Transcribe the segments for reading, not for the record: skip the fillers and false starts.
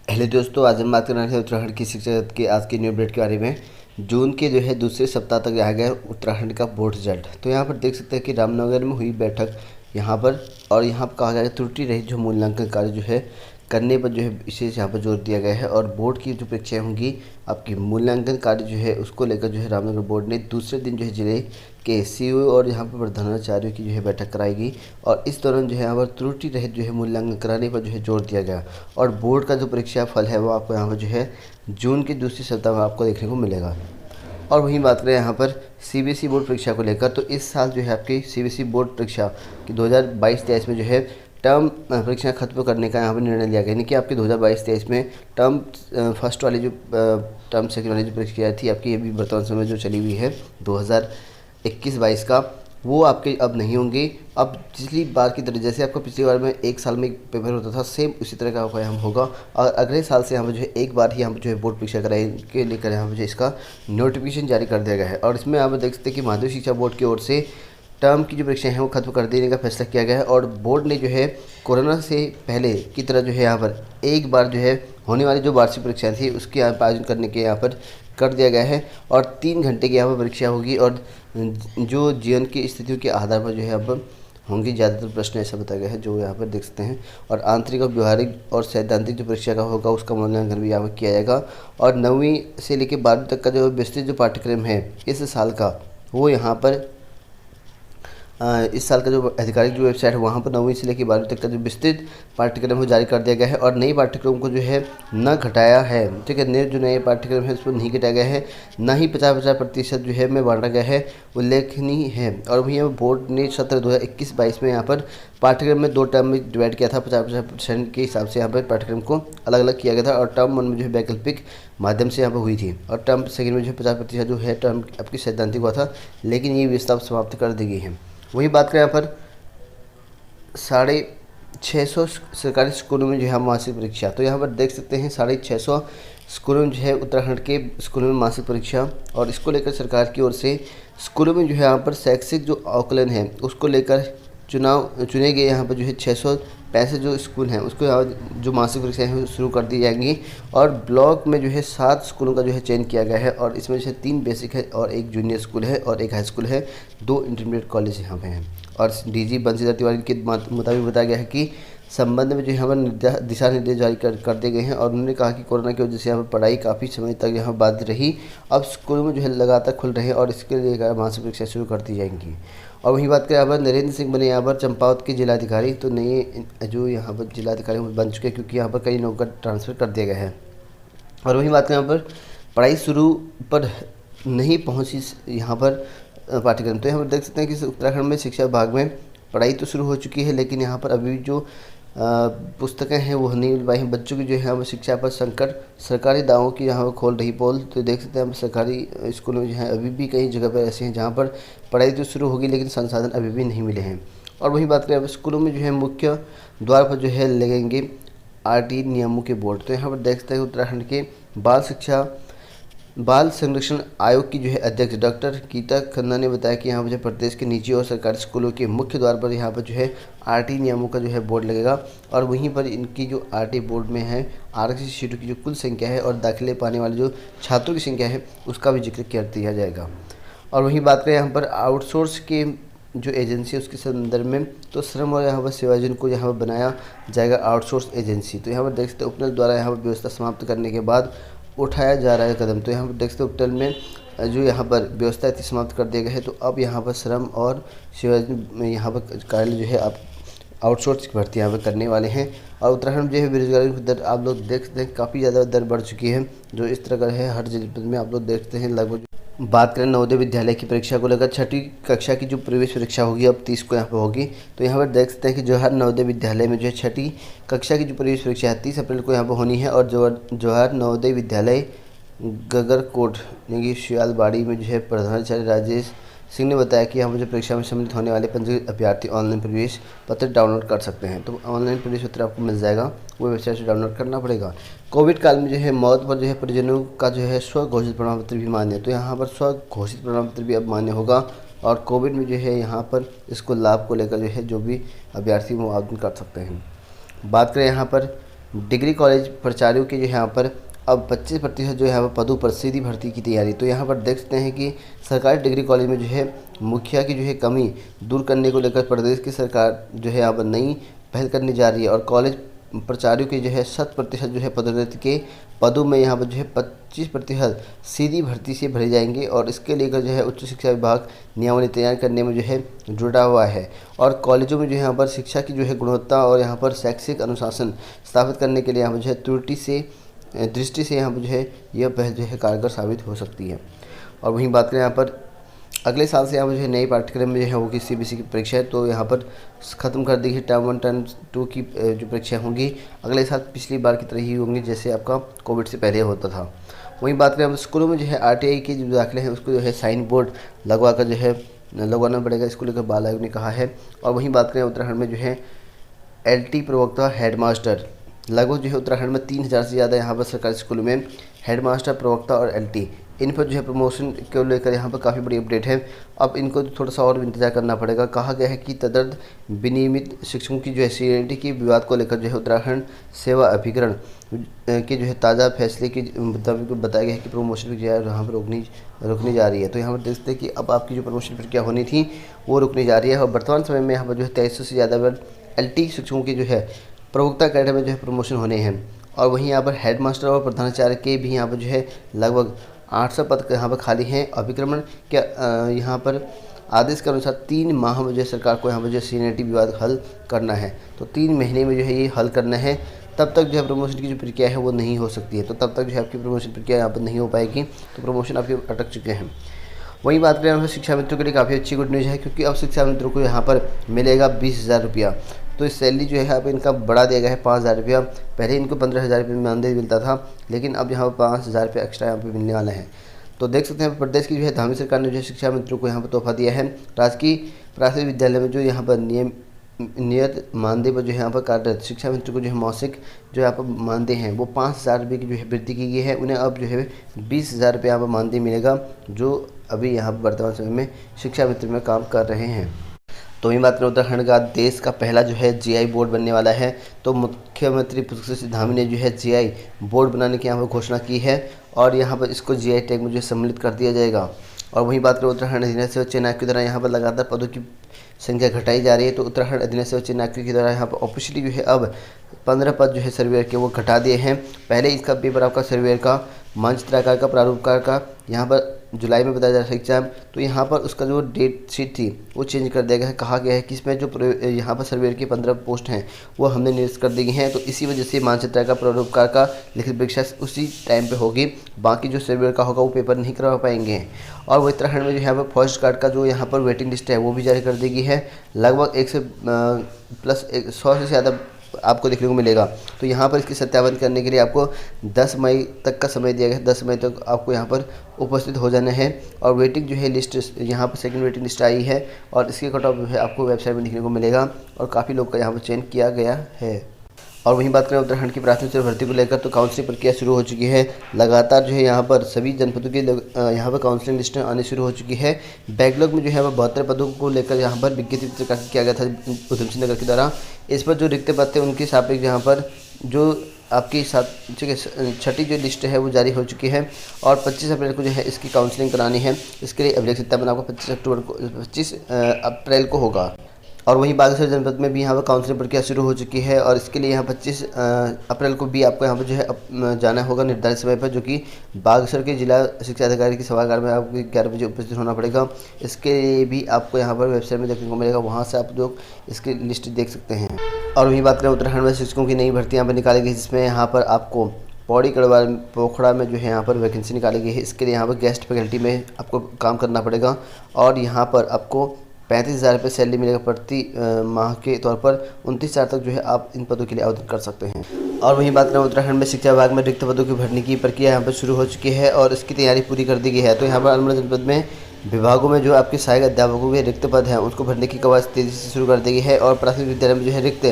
Hello दोस्तों, आज हम बात करने वाले हैं उत्तराखंड की शिक्षा जगत के आज के न्यू अपडेट के बारे में। जून के दूसरे सप्ताह तक आ गया उत्तराखंड का बोर्ड रिजल्ट। तो यहाँ पर देख सकते हैं कि रामनगर में हुई बैठक यहाँ पर, और यहाँ पर कहा गया है त्रुटि रहित जो मूल्यांकन कार्य करने पर विशेष यहाँ पर जोर दिया गया है। और बोर्ड की जो परीक्षाएँ होंगी, आपकी मूल्यांकन कार्य उसको लेकर रामनगर बोर्ड ने दूसरे दिन जिले के सीईओ और यहाँ पर प्रधानाचार्यों की बैठक कराएगी। और इस दौरान यहाँ पर त्रुटि रहित मूल्यांकन कराने पर जोर दिया गया। और बोर्ड का जो परीक्षा फल है वो आपको यहाँ पर जून के दूसरे सप्ताह में आपको देखने को मिलेगा। और वहीं बात करें यहाँ पर सीबीएसई बोर्ड परीक्षा को लेकर, तो इस साल आपकी सीबीएसई बोर्ड परीक्षा की 2022-23 में टर्म परीक्षा खत्म करने का यहाँ पर निर्णय लिया गया। यानी कि आपकी 2022-23 में टर्म फर्स्ट वाली टर्म सेकंड वाली परीक्षा थी आपकी, ये भी वर्तमान समय जो चली हुई है 2021-22 का, वो आपके अब नहीं होंगी। अब पिछली बार की तरह जैसे आपको पिछली बार में एक साल में एक पेपर होता था, सेम उसी तरह का आपका यहाँ होगा। और अगले साल से यहाँ पर एक बार ही यहाँ पर बोर्ड परीक्षा कराए के लेकर यहाँ पर इसका नोटिफिकेशन जारी कर दिया गया है। और इसमें आप देख सकते हैं कि माध्यमिक शिक्षा बोर्ड की ओर से टर्म की जो परीक्षाएँ हैं वो खत्म कर देने का फैसला किया गया है। और बोर्ड ने कोरोना से पहले की तरह यहाँ पर एक बार होने वाली जो वार्षिक परीक्षाएँ थी उसके आयोजन करने के यहाँ पर कर दिया गया है। और 3 घंटे की यहाँ पर परीक्षा होगी, और जो जीवन की स्थितियों के आधार पर अब होंगी ज़्यादातर प्रश्न, ऐसा बताया गया है जो यहाँ पर देख सकते हैं। और आंतरिक और व्यवहारिक और सैद्धांतिक जो परीक्षा का होगा उसका मूल्यांकन भी यहाँ पर किया जाएगा। और 9वीं से लेकर 12वीं तक का विस्तृत जो पाठ्यक्रम है इस साल का, वो यहाँ पर इस साल का जो आधिकारिक जो वेबसाइट है वहाँ पर 9वीं से लेकर 12वीं तक का जो विस्तृत पाठ्यक्रम है जारी कर दिया गया है। और नई पाठ्यक्रम को न घटाया है, ठीक है। जो नए पाठ्यक्रम है उस पर नहीं घटाया गया है, ना ही 50% में बांटा गया है, उल्लेखनीय है। और वहीं बोर्ड ने सत्र 2021-22 में यहाँ पर पाठ्यक्रम में 2 टर्म में डिवाइड किया था। 50% के हिसाब से यहाँ पर पाठ्यक्रम को अलग अलग किया गया था। और टर्म 1 में वैकल्पिक माध्यम से यहाँ पर हुई थी, और टर्म सेकेंड में 50% टर्म आपकी सैद्धांतिक हुआ था, लेकिन ये व्यवस्था समाप्त कर दी गई है। वही बात करें यहाँ पर 650 सरकारी स्कूलों में मासिक परीक्षा, तो यहाँ पर देख सकते हैं 650 स्कूलों में उत्तराखंड के स्कूलों में मासिक परीक्षा। और इसको लेकर सरकार की ओर से स्कूलों में यहाँ पर शैक्षिक जो आकलन है उसको लेकर चुने गए यहाँ पर 665 जो स्कूल हैं उसको जो मासिक परीक्षाएँ हैं शुरू कर दी जाएंगी। और ब्लॉक में 7 स्कूलों का चयन किया गया है, और इसमें 3 बेसिक है और 1 जूनियर स्कूल है और 1 हाई स्कूल है, 2 इंटरमीडिएट कॉलेज यहाँ पे हैं। और डीजी बंशीधर तिवारी के मुताबिक बताया गया है कि संबंध में यहाँ पर दिशा निर्देश जारी कर दिए गए हैं। और उन्होंने कहा कि कोरोना की वजह से यहाँ पर पढ़ाई काफ़ी समय तक यहाँ बाधित रही, अब स्कूलों में लगातार खुल रहे हैं और इसके लिए मासिक परीक्षा शुरू कर दी जाएंगी। और वहीं बात करें यहाँ पर नरेंद्र सिंह बने यहाँ पर चंपावत के जिलाधिकारी, तो नए जो यहाँ पर जिलाधिकारी बन चुके हैं क्योंकि यहाँ पर कई लोगों का ट्रांसफ़र कर दिया गया है। और वहीं बात करें यहाँ पर पढ़ाई शुरू पर नहीं पहुँची यहाँ पर पाठ्यक्रम, तो यहाँ पर देख सकते हैं कि उत्तराखंड में शिक्षा विभाग में पढ़ाई तो शुरू हो चुकी है, लेकिन यहाँ पर अभी जो पुस्तकें हैं वो नहीं मिल पाई हैं। बच्चों की यहाँ पर शिक्षा पर संकट, सरकारी दावों की यहाँ पर खोल रही पोल, तो देख सकते हैं हम सरकारी स्कूलों में अभी भी कई जगह पर ऐसे हैं जहाँ पर पढ़ाई तो शुरू होगी लेकिन संसाधन अभी भी नहीं मिले हैं। और वही बात करें अब स्कूलों में मुख्य द्वार पर लगेंगे आरटी नियमों के बोर्ड, तो यहाँ पर देख सकते हैं उत्तराखंड के बाल संरक्षण आयोग की अध्यक्ष डॉक्टर गीता खन्ना ने बताया कि यहाँ पर प्रदेश के निजी और सरकारी स्कूलों के मुख्य द्वार पर यहाँ पर आरटी नियमों का बोर्ड लगेगा। और वहीं पर इनकी जो आरटी बोर्ड में है आरक्षित सीटों की जो कुल संख्या है और दाखिले पाने वाले जो छात्रों की संख्या है उसका भी जिक्र कर दिया जाएगा। और वहीं बात करें यहाँ पर आउटसोर्स के जो एजेंसी है उसके संदर्भ में, तो श्रम और यहाँ पर सेवायोजन को यहाँ पर बनाया जाएगा आउटसोर्स एजेंसी। तो यहाँ पर देख सकते उपनल द्वारा यहाँ पर व्यवस्था समाप्त करने के बाद उठाया जा रहा है कदम। तो यहाँ पर देख सकते उपनल में जो यहाँ पर व्यवस्था थी समाप्त कर दिया गया है, तो अब यहाँ पर श्रम और सेवायोजन में यहाँ पर कार्यालय आप आउटसोर्स की भर्ती यहाँ पर करने वाले हैं। और उत्तराखंड में बेरोजगारी की दर आप लोग देख सकते हैं काफ़ी ज़्यादा दर बढ़ चुकी है, जो इस तरह का है हर जिले में आप लोग देखते हैं। लगभग बात करें नवोदय विद्यालय की परीक्षा को लेकर, 6ठी कक्षा की जो प्रवेश परीक्षा होगी अब 30 को यहाँ पर होगी। तो यहाँ पर देख सकते हैं कि जवाहर नवोदय विद्यालय में 6ठी कक्षा की जो प्रवेश परीक्षा है 30 अप्रैल को यहाँ पर होनी है। और जवाहर नवोदय विद्यालय गगरकोट यानी कि शियालबाड़ी में प्रधानाचार्य राजेश सिंह ने बताया कि यहाँ पर परीक्षा में सम्मिलित होने वाले पंजीकृत अभ्यर्थी ऑनलाइन प्रवेश पत्र डाउनलोड कर सकते हैं। तो ऑनलाइन प्रवेश पत्र आपको मिल जाएगा, वो वेबसाइट से डाउनलोड करना पड़ेगा। कोविड काल में मौत पर परिजनों का स्व घोषित प्रमाण पत्र भी मान्य है, तो यहाँ पर स्व घोषित प्रमाण पत्र भी अब मान्य होगा। और कोविड में यहाँ पर इसको लाभ को लेकर जो भी अभ्यर्थी वो आवेदन कर सकते हैं। बात करें यहाँ पर डिग्री कॉलेज प्राचार्यों के जो है यहाँ पर अब 25% जो है यहाँ पर पदों पर सीधी भर्ती की तैयारी। तो यहाँ पर देख सकते हैं कि सरकारी डिग्री कॉलेज में जो है मुखिया की जो है कमी दूर करने को लेकर प्रदेश की सरकार जो है यहाँ पर नई पहल करने जा रही है और कॉलेज प्राचार्यों के जो है 100% जो है पदोन्नति के पदों में यहाँ पर जो है 25% सीधी भर्ती से भरे जाएंगे और इसके लेकर जो है उच्च शिक्षा विभाग नियमावली तैयार करने में जो है जुटा हुआ है और कॉलेजों में जो है यहाँ पर शिक्षा की जो है गुणवत्ता और यहाँ पर शैक्षिक अनुशासन स्थापित करने के लिए यहाँ पर जो है दृष्टि से यहाँ पर जो है यह पहल जो है कारगर साबित हो सकती है। और वहीं बात करें यहाँ पर अगले साल से यहाँ पर जो है नए पाठ्यक्रम में जो है होगी सीबीएसई की परीक्षा है। तो यहाँ पर ख़त्म कर दी है टर्म 1 टर्म 2 की जो परीक्षा होंगी अगले साल पिछली बार की तरह ही होंगी जैसे आपका कोविड से पहले होता था। वहीं बात करें अब स्कूलों में जो है आरटीआई के जो दाखिले हैं उसको जो है साइन बोर्ड लगवा कर जो है लगवाना पड़ेगा, इसको लेकर बाल आयोग ने कहा है। और वहीं बात करें उत्तराखंड में जो है एलटी प्रवक्ता हेडमास्टर लगभग जो है उत्तराखंड में 3000 से ज़्यादा यहाँ पर सरकारी स्कूलों में हेडमास्टर प्रवक्ता और एलटी इन पर जो है प्रमोशन को लेकर यहाँ पर काफ़ी बड़ी अपडेट है। अब इनको थोड़ा सा और इंतजार करना पड़ेगा। कहा गया है कि तदर्थ विनियमित शिक्षकों की जो है सीनियरिटी के विवाद को लेकर जो है उत्तराखंड सेवा अभिकरण के जो है ताज़ा फैसले के मुताबिक बताया गया है कि प्रमोशन की जो यहाँ पर रुकनी जा रही है। तो यहाँ पर देखते हैं कि अब आपकी जो प्रमोशन प्रक्रिया होनी थी वो रुकनी जा रही है और वर्तमान समय में यहाँ पर जो है 2300 से ज़्यादा एलटी शिक्षकों की जो है प्रवक्ता कैडर में जो है प्रमोशन होने हैं। और वहीं यहाँ पर हेडमास्टर और प्रधानाचार्य के भी यहाँ पर जो है लगभग 800 पद यहाँ पर खाली हैं। अभिक्रमण के यहाँ पर आदेश के अनुसार 3 माह में जो है सरकार को यहाँ पर जो सीनियरिटी विवाद हल करना है। तो 3 महीने में जो है ये हल करना है, तब तक जो है प्रमोशन की जो प्रक्रिया है वो नहीं हो सकती है। तो तब तक जो है आपकी प्रमोशन प्रक्रिया यहाँ पर नहीं हो पाएगी, तो प्रमोशन आपके अटक चुके हैं। वहीं बात करें हम शिक्षा मित्रों के लिए काफ़ी अच्छी गुड न्यूज़ है क्योंकि अब शिक्षा मित्रों को यहाँ पर मिलेगा 20,000 रुपया। तो इस सैलरी जो है अब इनका बढ़ा दिया गया है 5,000 रुपया। पहले इनको 15,000 रुपये मानदेय मिलता था, लेकिन अब यहाँ पर 5,000 रुपये एक्स्ट्रा यहाँ पर मिलने वाला है। तो देख सकते हैं प्रदेश की जो है धामी सरकार ने जो है शिक्षा मित्रों को यहाँ पर तोहफा दिया है। राजकीय प्राथमिक विद्यालय में जो यहाँ पर नियत मानदेय पर जो है यहाँ पर कार्यरत शिक्षा मित्रों को जो है मासिक जो यहाँ पर मानदेय हैं वो 5,000 रुपये की जो है वृद्धि की गई है। उन्हें अब जो है 20,000 रुपये यहाँ पर मानदेय मिलेगा जो अभी यहाँ पर वर्तमान समय में शिक्षा मित्र में काम कर रहे हैं। तो वहीं बात करें उत्तराखंड का देश का पहला जो है जीआई बोर्ड बनने वाला है। तो मुख्यमंत्री पुष्कर सिंह धामी ने जो है जीआई बोर्ड बनाने की यहाँ पर घोषणा की है और यहाँ पर इसको जीआई टैग में जो है सम्मिलित कर दिया जाएगा। और वहीं बात करें उत्तराखंड अधीनस्थ सेवा चयन आयोग के द्वारा यहाँ पर लगातार पदों की संख्या घटाई जा रही है। तो उत्तराखंड अधीनस्थ सेवा चयन आयोग के द्वारा यहाँ पर ऑफिशियली जो है अब 15 पद जो है सर्वेयर के वो घटा दिए हैं। पहले इसका पेपर आपका सर्वेयर का मानचित्राकार का प्रारूपकार का यहाँ पर जुलाई में बताया जा रहा था एग्जाम, तो यहाँ पर उसका जो डेट शीट थी वो चेंज कर दिया गया है। कहा गया है कि इसमें जो यहाँ पर सर्वेयर की 15 पोस्ट हैं वो हमने निरस्त कर दी गई हैं। तो इसी वजह से मानचित्राकार का प्रारूपकार का लिखित परीक्षा उसी टाइम पे होगी, बाकी जो सर्वेयर का होगा वो पेपर नहीं करवा पाएंगे। और वो उत्तराखंड में जो यहाँ पर फॉरेस्ट गार्ड का जो यहाँ पर वेटिंग लिस्ट है वो भी जारी कर दी गई है। लगभग 100 से ज़्यादा आपको देखने को मिलेगा। तो यहाँ पर इसकी सत्यापन करने के लिए आपको 10 मई तक का समय दिया गया है। 10 मई तक आपको यहाँ पर उपस्थित हो जाना है। और वेटिंग जो है लिस्ट यहाँ पर सेकंड वेटिंग लिस्ट आई है और इसके कट ऑफ जो है आपको वेबसाइट में देखने को मिलेगा और काफ़ी लोग का यहाँ पर चयन किया गया है। और वहीं बात करें उत्तराखंड की प्राथमिक सेवा भर्ती को लेकर तो काउंसलिंग प्रक्रिया शुरू हो चुकी है। लगातार जो है यहाँ पर सभी जनपदों के यहाँ पर काउंसलिंग लिस्टें आनी शुरू हो चुकी है। बैकलॉग में जो है वह 72 पदों को लेकर यहाँ पर विज्ञप्ति प्रकाशित किया गया था उधम सिंह नगर के द्वारा। इस पर जो रिक्त पद थे उनके सापेक्ष यहाँ पर जो आपकी छठी जो लिस्ट है वो जारी हो चुकी है और 25 अप्रैल को जो है इसकी काउंसलिंग करानी है। इसके लिए अभिलेख सत्यापन आपको 25 अप्रैल को होगा। और वहीं बागेश्वर जनपद में भी यहाँ पर काउंसलिंग प्रक्रिया शुरू हो चुकी है और इसके लिए यहाँ 25 अप्रैल को भी आपको यहाँ पर जो है जाना होगा निर्धारित समय पर, जो कि बागेश्वर के जिला शिक्षा अधिकारी के सभागार में आपको 11 बजे उपस्थित होना पड़ेगा। इसके लिए भी आपको यहाँ पर वेबसाइट में देखने को मिलेगा, वहाँ से आप लोग इसकी लिस्ट देख सकते हैं। और वहीं बात करें उत्तराखंड में शिक्षकों की नई भर्ती यहाँ पर निकाली गई, जिसमें यहाँ पर आपको पौड़ी गढ़वाल पोखड़ा में जो है यहाँ पर वैकेंसी निकाली गई है। इसके लिए यहाँ पर गेस्ट फैकल्टी में आपको काम करना पड़ेगा और यहाँ पर आपको 35,000 रुपये सैलरी मिलेगा प्रति माह के तौर पर। 29 तक जो है आप इन पदों के लिए आवेदन कर सकते हैं। और वहीं बात करें उत्तराखंड में शिक्षा विभाग में रिक्त पदों की भरने की प्रक्रिया यहाँ पर शुरू हो चुकी है और इसकी तैयारी पूरी कर दी गई है। तो यहाँ पर अल्मोड़ा जनपद में विभागों में जो आपके सहायक अध्यापकों के रिक्त पद हैं उसको भरने की कवायद तेज़ी से शुरू कर दी गई है और प्राथमिक विद्यालय में जो है रिक्त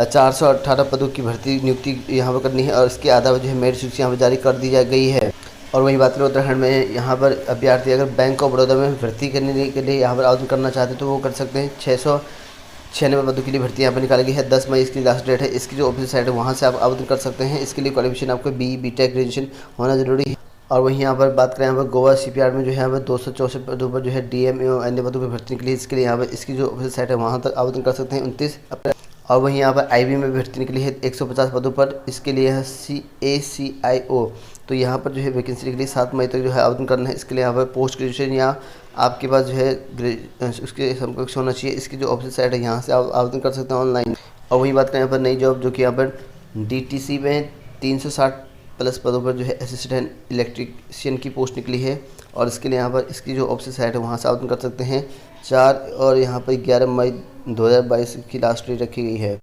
418 पदों की भर्ती नियुक्ति यहाँ पर करनी है और इसके आधार पर जो है मेरिट सूची यहाँ पर जारी कर दी गई है। और वहीं बात करें उत्तराखंड में यहाँ पर अभ्यर्थी अगर बैंक ऑफ बड़ौदा में भर्ती करने के लिए यहाँ पर आवेदन करना चाहते हैं तो वो कर सकते हैं। 96 पदों के लिए भर्ती यहाँ पर निकाली गई है। 10 मई इसकी लास्ट डेट है। इसकी जो ऑफिशियल साइट है वहाँ से आप आवेदन कर सकते हैं। इसके लिए क्वालिफिकेशन आपको बी.टेक ग्रेजुएशन होना जरूरी है। और वहीं यहाँ पर बात करें, यहाँ पर गोवा शिपयार्ड में जो है यहाँ पर 264 पदों पर जो है डीएम एवं अन्य पदों पर भर्ती निकली है। इसके लिए यहाँ पर इसकी जो ऑफिशियल साइट है वहाँ तक आवेदन कर सकते हैं 29 अप्रैल। और वहीं यहाँ पर आईबी में भर्ती निकली है 150 पदों पर। इसके लिए है ACIO। तो यहाँ पर जो है वैकेंसी के लिए 7 मई तक जो है आवेदन करना है। इसके लिए यहाँ पर पोस्ट ग्रेजुएशन या आपके पास जो है उसके समकक्ष होना चाहिए। इसकी जो ऑफिशियल साइट है यहाँ से आप आवेदन कर सकते हैं ऑनलाइन। और वहीं बात करें यहाँ पर नई जॉब, जो कि यहाँ पर DTC में 360 प्लस पदों पर जो है असिस्टेंट इलेक्ट्रीशियन की पोस्ट निकली है। और इसके लिए यहाँ पर इसकी जो ऑफिशियल साइट है वहाँ से आवेदन कर सकते हैं 4 और यहाँ पर 11 मई 2022 की लास्ट डेट रखी गई है।